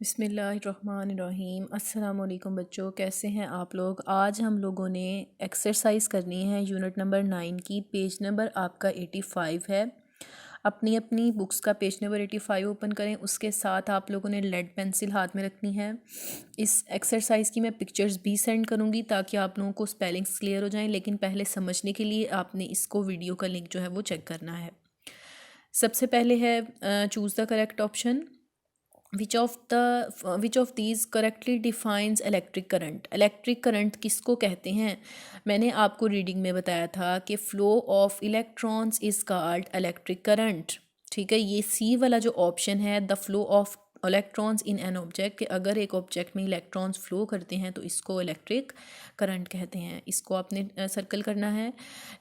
बिस्मिल्लाहिर्रहमानिर्रहीम। अस्सलाम वालेकुम बच्चों, कैसे हैं आप लोग। आज हम लोगों ने एक्सरसाइज करनी है यूनिट नंबर 9 की। पेज नंबर आपका 85 है। अपनी अपनी बुक्स का पेज नंबर 85 ओपन करें। उसके साथ आप लोगों ने लेड पेंसिल हाथ में रखनी है। इस एक्सरसाइज की मैं पिक्चर्स भी सेंड करूँगी ताकि आप लोगों को स्पेलिंग्स क्लियर हो जाएं, लेकिन पहले समझने के लिए आपने इसको वीडियो का लिंक जो है वो चेक करना है। सबसे पहले है choose the correct option. Which of these correctly defines electric current. Electric current किसको कहते हैं। मैंने आपको रीडिंग में बताया था कि flow of electrons is called electric current. ठीक है, ये सी वाला जो ऑप्शन है, the flow of electrons in an object, कि अगर एक ऑब्जेक्ट में इलेक्ट्रॉन्स फ्लो करते हैं तो इसको इलेक्ट्रिक करंट कहते हैं। इसको आपने सर्कल करना है।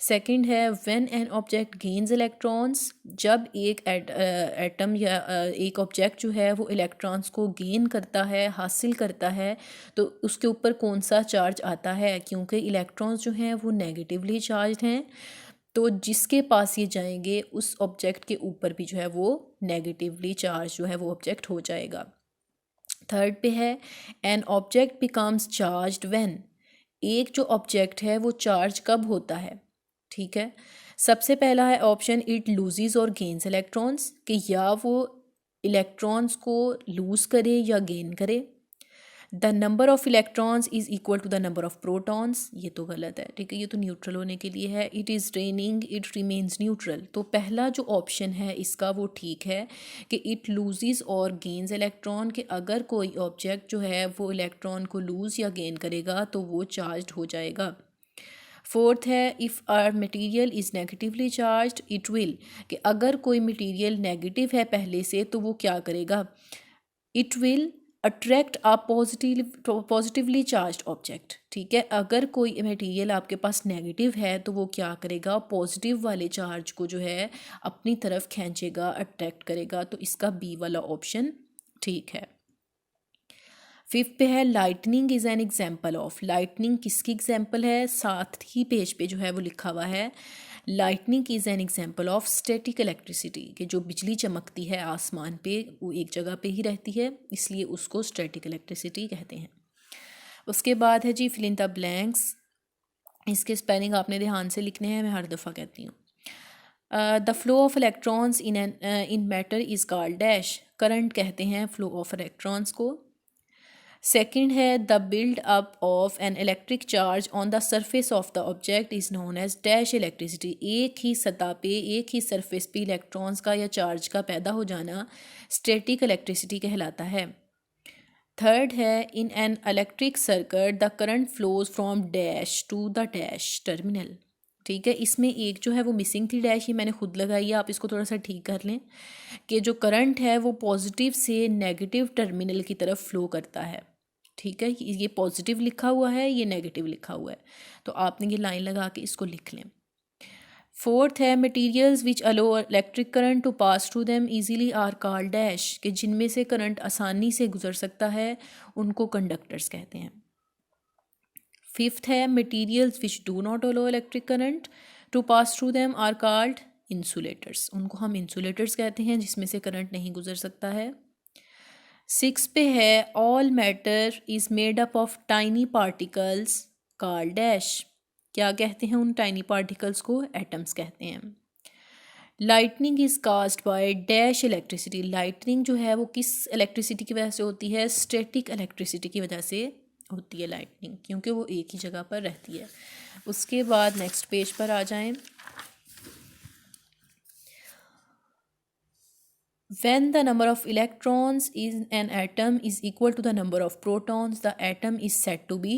सेकंड है when an object gains electrons. जब एक एटम या एक ऑब्जेक्ट जो है वो इलेक्ट्रॉन्स को गेन करता है, हासिल करता है, तो उसके ऊपर कौन सा चार्ज आता है। क्योंकि इलेक्ट्रॉन्स जो हैं वो नेगेटिवली चार्ज हैं, तो जिसके पास ये जाएंगे उस ऑब्जेक्ट के ऊपर भी जो है वो नेगेटिवली चार्ज जो है वो ऑब्जेक्ट हो जाएगा। थर्ड पे है an object becomes charged when. एक जो ऑब्जेक्ट है वो चार्ज कब होता है। ठीक है, सबसे पहला है ऑप्शन इट लूजेस और गेन्स इलेक्ट्रॉन्स, कि या वो इलेक्ट्रॉन्स को लूज़ करे या गेन करे। The number of electrons is equal to the number of protons, ये तो गलत है। ठीक है, ये तो न्यूट्रल होने के लिए है। It is raining it remains neutral, तो पहला जो ऑप्शन है इसका वो ठीक है कि इट लूजेस और गेन्स इलेक्ट्रॉन, कि अगर कोई ऑब्जेक्ट जो है वो इलेक्ट्रॉन को लूज़ या गेन करेगा तो वो चार्ज हो जाएगा। फोर्थ है if our material is negatively charge it will, कि अगर कोई मटेरियल नेगेटिव है पहले से तो वो क्या करेगा, it will attract a positively charge object. ठीक है, अगर कोई मटेरियल आपके पास नेगेटिव है तो वो क्या करेगा, पॉजिटिव वाले चार्ज को जो है अपनी तरफ खींचेगा, अट्रैक्ट करेगा। तो इसका बी वाला ऑप्शन ठीक है। फिफ्थ पे है lightning is an example of. Lightning किसकी एग्जाम्पल है, साथ ही पेज पे जो है वो लिखा हुआ है lightning is an example of static electricity, कि जो बिजली चमकती है आसमान पे वो एक जगह पे ही रहती है, इसलिए उसको स्टैटिक इलेक्ट्रिसिटी कहते हैं। उसके बाद है जी फिल इन द ब्लैंक्स। इसके स्पेलिंग आपने ध्यान से लिखने हैं, मैं हर दफ़ा कहती हूँ। The flow of electrons in matter is called dash. Current कहते हैं फ्लो ऑफ इलेक्ट्रॉन्स को। सेकेंड है the build up of an electric charge on the surface of the object is known as dash electricity. एक ही सतह पे, एक ही surface पे इलेक्ट्रॉन्स का या चार्ज का पैदा हो जाना स्टैटिक इलेक्ट्रिसिटी कहलाता है। थर्ड है in an electric circuit the current flows from dash to the dash terminal. ठीक है, इसमें एक जो है वो मिसिंग थी डैश, ये मैंने खुद लगाई है, आप इसको थोड़ा सा ठीक कर लें कि जो करंट है वो पॉजिटिव से नेगेटिव टर्मिनल की तरफ फ्लो करता है। ठीक है, ये पॉजिटिव लिखा हुआ है, ये नेगेटिव लिखा हुआ है, तो आपने ये लाइन लगा के इसको लिख लें। फोर्थ है materials which allow electric current to pass through them easily are called dash, कि जिनमें से करंट आसानी से गुजर सकता है उनको कंडक्टर्स कहते हैं। फिफ्थ है materials which do not allow electric current to pass through them are called insulators, उनको हम इंसुलेटर्स कहते हैं जिसमें से करंट नहीं गुजर सकता है। सिक्स पे है all matter is made up of tiny particles called dash. क्या कहते हैं उन टाइनी पार्टिकल्स को, एटम्स कहते हैं। Lightning is caused by dash electricity. Lightning जो है वो किस इलेक्ट्रिसिटी की वजह से होती है, स्टैटिक इलेक्ट्रिसिटी की वजह से होती है लाइटनिंग, क्योंकि वो एक ही जगह पर रहती है। उसके बाद नेक्स्ट पेज पर आ जाएं। When the number of electrons in an atom is equal to the number of protons, the atom is said to be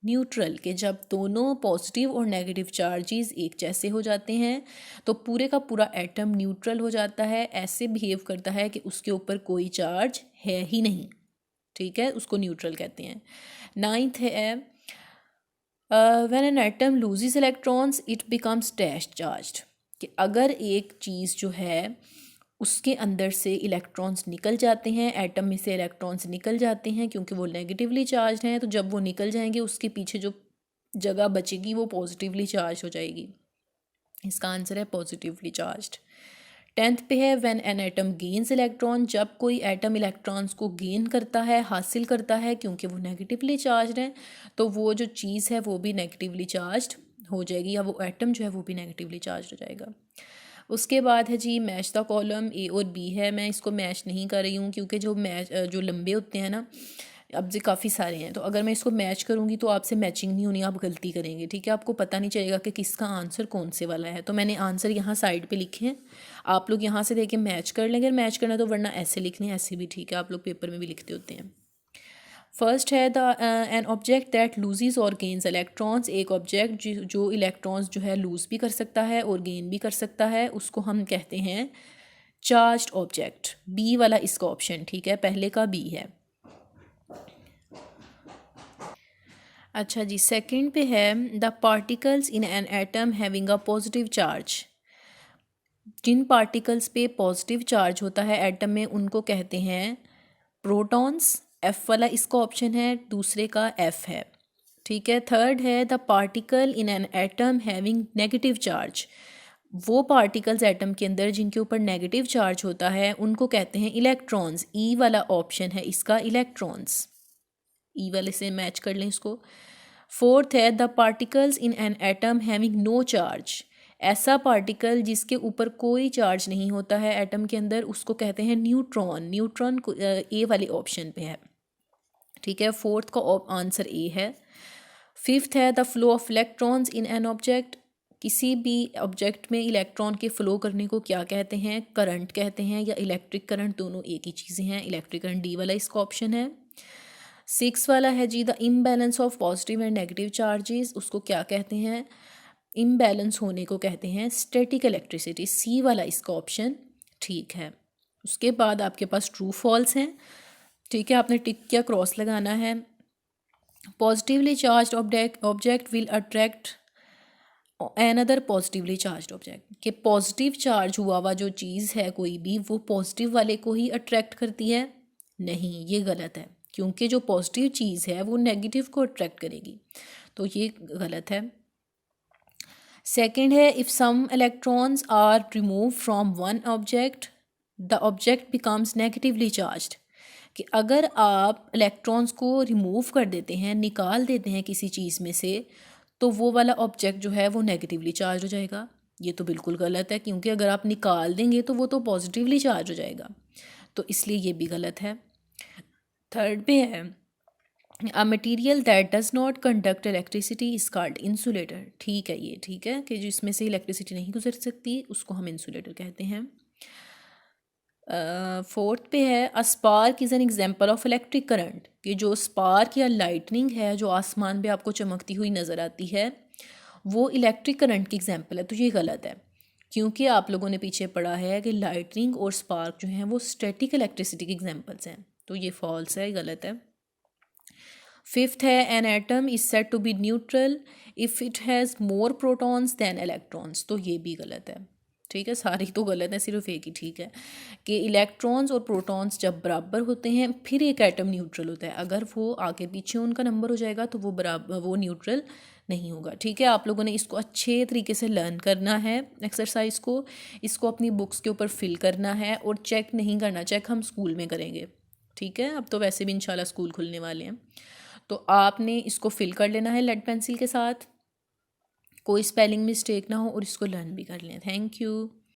neutral, के जब दोनों पॉजिटिव और नेगेटिव चार्जेस एक जैसे हो जाते हैं तो पूरे का पूरा एटम न्यूट्रल हो जाता है, ऐसे बिहेव करता है कि उसके ऊपर कोई चार्ज है ही नहीं। ठीक है, उसको न्यूट्रल कहते हैं। नाइन्थ है when an atom loses electrons it becomes dash charged, कि अगर एक चीज़ जो है उसके अंदर से इलेक्ट्रॉन्स निकल जाते हैं, एटम में से इलेक्ट्रॉन्स निकल जाते हैं क्योंकि वो नेगेटिवली चार्ज हैं, तो जब वो निकल जाएंगे उसके पीछे जो जगह बचेगी वो पॉजिटिवली चार्ज हो जाएगी। इसका आंसर है पॉजिटिवली चार्ज्ड। 10th पे है when an atom gains electron, जब कोई एटम इलेक्ट्रॉन्स को गेन करता है, हासिल करता है, क्योंकि वो नेगेटिवली चार्ज है तो वो जो चीज़ है वो भी नेगेटिवली चार्ज हो जाएगी, या वो एटम जो है वो भी नेगेटिवली चार्ज हो जाएगा। उसके बाद है जी मैच द कॉलम, ए और बी है। मैं इसको मैच नहीं कर रही हूँ क्योंकि जो लंबे होते हैं ना, अब से काफ़ी सारे हैं, तो अगर मैं इसको मैच करूँगी तो आपसे मैचिंग नहीं होनी, आप गलती करेंगे, ठीक है। आपको पता नहीं चलेगा कि किसका आंसर कौन से वाला है। तो मैंने आंसर यहाँ साइड पे लिखे हैं, आप लोग यहाँ से देख मैच कर लेंगे। मैच करना तो वरना ऐसे लिख लें, ऐसे भी ठीक है, आप लोग पेपर में भी लिखते होते हैं। फर्स्ट है एन ऑब्जेक्ट दैट लूजेस और गेन्स इलेक्ट्रॉन्स, एक ऑब्जेक्ट जो इलेक्ट्रॉन्स जो है लूज़ भी कर सकता है और गेन भी कर सकता है, उसको हम कहते हैं चार्ज्ड ऑब्जेक्ट। बी वाला इसका ऑप्शन ठीक है, पहले का बी है। अच्छा जी, सेकंड पे है the particles in an atom having a positive charge, जिन पार्टिकल्स पे पॉजिटिव चार्ज होता है एटम में उनको कहते हैं प्रोटॉन्स। एफ वाला इसका ऑप्शन है, दूसरे का एफ है, ठीक है। थर्ड है the particle in an atom having negative charge, वो पार्टिकल्स एटम के अंदर जिनके ऊपर नेगेटिव चार्ज होता है उनको कहते हैं इलेक्ट्रॉन्स। ई वाला ऑप्शन है इसका, इलेक्ट्रॉन्स। ई वाले से मैच कर लें इसको। फोर्थ है the particles in an atom having no charge, ऐसा पार्टिकल जिसके ऊपर कोई चार्ज नहीं होता है एटम के अंदर, उसको कहते हैं न्यूट्रॉन। न्यूट्रॉन ए वाले ऑप्शन पे है, ठीक है। फोर्थ का आंसर ए है। फिफ्थ है the flow of electrons in an object, किसी भी ऑब्जेक्ट में इलेक्ट्रॉन के फ्लो करने को क्या कहते हैं, करंट कहते हैं या इलेक्ट्रिक करंट, दोनों एक ही चीज़ें हैं, इलेक्ट्रिक करंट। डी वाला इसका ऑप्शन है। सिक्स वाला है जी the imbalance of positive and negative charges, उसको क्या कहते हैं, इम्बैलेंस होने को कहते हैं स्टैटिक इलेक्ट्रिसिटी। सी वाला इसका ऑप्शन ठीक है। उसके बाद आपके पास ट्रू फॉल्स हैं, ठीक है, आपने टिक या क्रॉस लगाना है। Positively charge object will attract another positively charge object, कि पॉजिटिव चार्ज हुआ हुआ जो चीज़ है कोई भी, वो पॉजिटिव वाले को ही अट्रैक्ट करती है, नहीं, ये गलत है, क्योंकि जो पॉजिटिव चीज़ है वो नेगेटिव को अट्रैक्ट करेगी, तो ये गलत है। सेकेंड है if some electrons are remove from one object the object becomes negatively charged, कि अगर आप इलेक्ट्रॉन्स को रिमूव कर देते हैं, निकाल देते हैं किसी चीज़ में से, तो वो वाला ऑब्जेक्ट जो है वो नेगेटिवली चार्ज हो जाएगा। ये तो बिल्कुल गलत है, क्योंकि अगर आप निकाल देंगे तो वो तो पॉजिटिवली चार्ज हो जाएगा, तो इसलिए ये भी गलत है। थर्ड पे है a material that does not conduct electricity is called insulator, ठीक है, ये ठीक है कि जिसमें से इलेक्ट्रिसिटी नहीं गुजर सकती उसको हम इंसुलेटर कहते हैं। फोर्थ पे है a spark is an example of electric current, कि जो स्पार्क या लाइटनिंग है जो आसमान पे आपको चमकती हुई नज़र आती है वो इलेक्ट्रिक करंट की एग्जांपल है, तो ये गलत है, क्योंकि आप लोगों ने पीछे पढ़ा है कि लाइटनिंग और स्पार्क जो हैं वो स्टैटिक इलेक्ट्रिसिटी के एग्जांपल्स हैं, तो ये फॉल्स है, गलत है। फिफ्थ है an atom is said to be neutral if it has more protons than electrons, तो ये भी गलत है, ठीक है। सारी तो गलत है, सिर्फ एक ही ठीक है, कि इलेक्ट्रॉन्स और प्रोटॉन्स जब बराबर होते हैं फिर एक एटम न्यूट्रल होता है, अगर वो आगे पीछे उनका नंबर हो जाएगा तो वो न्यूट्रल नहीं होगा, ठीक है। आप लोगों ने इसको अच्छे तरीके से लर्न करना है एक्सरसाइज को, इसको अपनी बुक्स के ऊपर फिल करना है और चेक नहीं करना, चेक हम स्कूल में करेंगे, ठीक है। अब तो वैसे भी इंशाल्लाह स्कूल खुलने वाले हैं, तो आपने इसको फिल कर लेना है लेड पेंसिल के साथ, कोई स्पेलिंग मिस्टेक ना हो, और इसको लर्न भी कर लें। Thank you.